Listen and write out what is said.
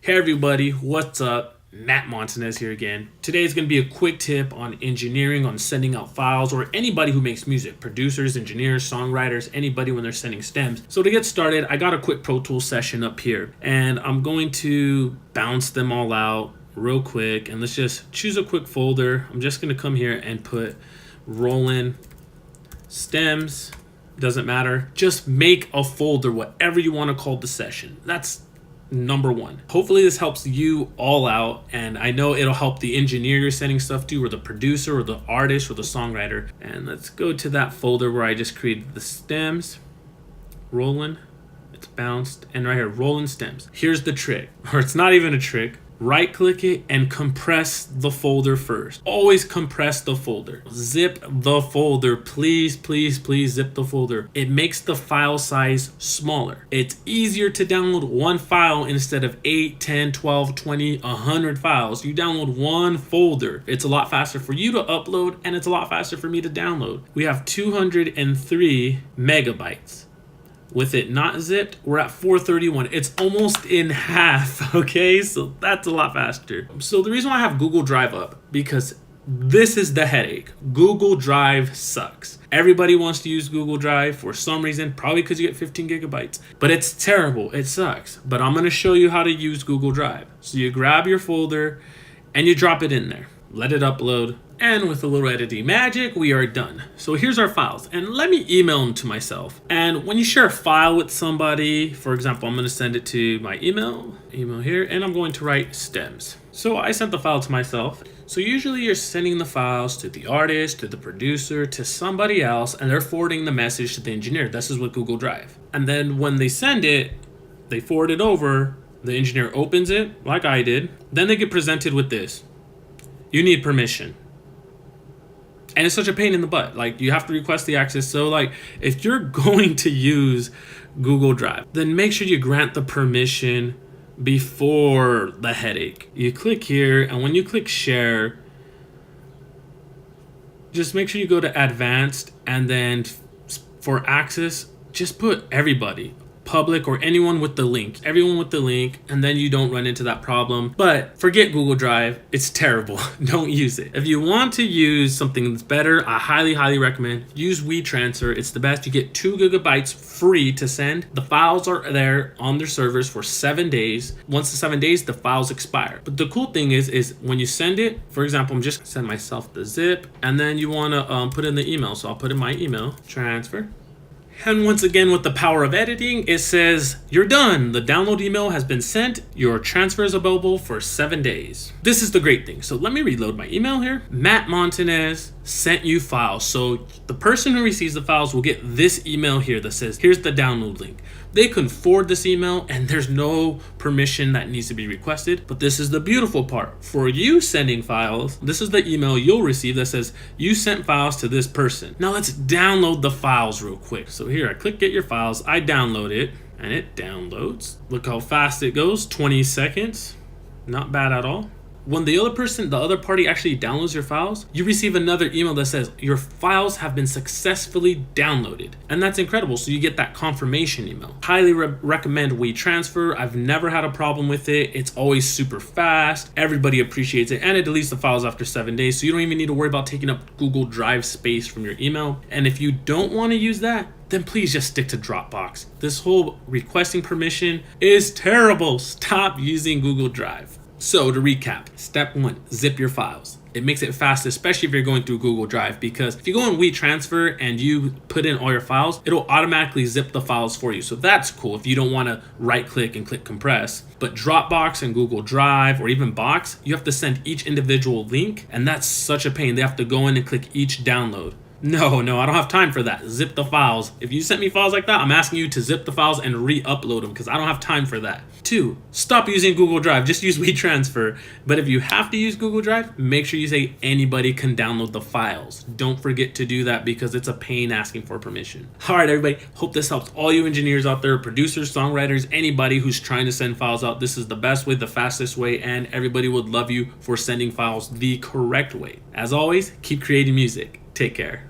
Hey everybody, what's up? Matt Montanez here again. Today is going to be a quick tip on engineering, on sending out files, or anybody who makes music, producers, engineers, songwriters, anybody when they're sending stems. So to get started, I got a quick Pro Tools session up here, and I'm going to bounce them all out real quick, and let's just choose a quick folder. I'm just going to come here and put rolling stems. Doesn't matter. Just make a folder, whatever you want to call the session. That's number one. Hopefully this helps you all out, and I know it'll help the engineer you're sending stuff to, or the producer, or the artist, or the songwriter. And let's go to that folder where I just created the stems. Rolling, it's bounced, and right here, rolling stems. Here's the trick, or it's not even a trick. Right click it and compress the folder first. Always compress the folder. Zip the folder. Please, please, please zip the folder. It makes the file size smaller. It's easier to download one file instead of 8, 10, 12, 20, 100 files. You download one folder. It's a lot faster for you to upload, and it's a lot faster for me to download. We have 203 megabytes. With it not zipped, we're at 431. It's almost in half, okay? So that's a lot faster. So the reason why I have Google Drive up, because this is the headache. Google Drive sucks. Everybody wants to use Google Drive for some reason, probably because you get 15 gigabytes. But it's terrible, it sucks. But I'm gonna show you how to use Google Drive. So you grab your folder and you drop it in there. Let it upload. And with a little editing magic, we are done. So here's our files, and let me email them to myself. And when you share a file with somebody, for example, I'm gonna send it to my email here, and I'm going to write stems. So I sent the file to myself. So usually you're sending the files to the artist, to the producer, to somebody else, and they're forwarding the message to the engineer. This is with Google Drive. And then when they send it, they forward it over, the engineer opens it, like I did, then they get presented with this. You need permission. And it's such a pain in the butt. Like, you have to request the access. So like, if you're going to use Google Drive, then make sure you grant the permission before the headache. You click here, and when you click share, just make sure you go to advanced, and then for access, just put everybody. Public, or anyone with the link, everyone with the link, and then you don't run into that problem. But forget Google Drive, it's terrible. Don't use it. If you want to use something that's better, I highly recommend use WeTransfer. It's the best. You get 2 gigabytes free to send. The files are there on their servers for 7 days. Once the 7 days, the files expire. But the cool thing is when you send it, for example, I'm just gonna send myself the zip, and then you want to put in the email. So I'll put in my email, transfer. And once again, with the power of editing, it says, you're done. The download email has been sent. Your transfer is available for 7 days. This is the great thing. So let me reload my email here. Matt Montanez sent you files. So the person who receives the files will get this email here that says, here's the download link. They can forward this email, and there's no permission that needs to be requested. But this is the beautiful part. For you sending files, this is the email you'll receive that says, you sent files to this person. Now let's download the files real quick. So here, I click get your files, I download it, and it downloads. Look how fast it goes, 20 seconds. Not bad at all. When the other party actually downloads your files, you receive another email that says your files have been successfully downloaded. And that's incredible. So you get that confirmation email. Highly recommend WeTransfer. I've never had a problem with it. It's always super fast. Everybody appreciates it. And it deletes the files after 7 days. So you don't even need to worry about taking up Google Drive space from your email. And if you don't want to use that, then please just stick to Dropbox. This whole requesting permission is terrible. Stop using Google Drive. So to recap, step 1, zip your files. It makes it fast, especially if you're going through Google Drive, because if you go in WeTransfer and you put in all your files, it'll automatically zip the files for you. So that's cool if you don't want to right click and click compress. But Dropbox and Google Drive, or even Box, you have to send each individual link, and that's such a pain. They have to go in and click each download. No, I don't have time for that. Zip the files. If you sent me files like that, I'm asking you to zip the files and re-upload them, because I don't have time for that. 2, stop using Google Drive. Just use WeTransfer. But if you have to use Google Drive, make sure you say anybody can download the files. Don't forget to do that, because it's a pain asking for permission. All right, everybody. Hope this helps all you engineers out there, producers, songwriters, anybody who's trying to send files out. This is the best way, the fastest way, and everybody would love you for sending files the correct way. As always, keep creating music. Take care.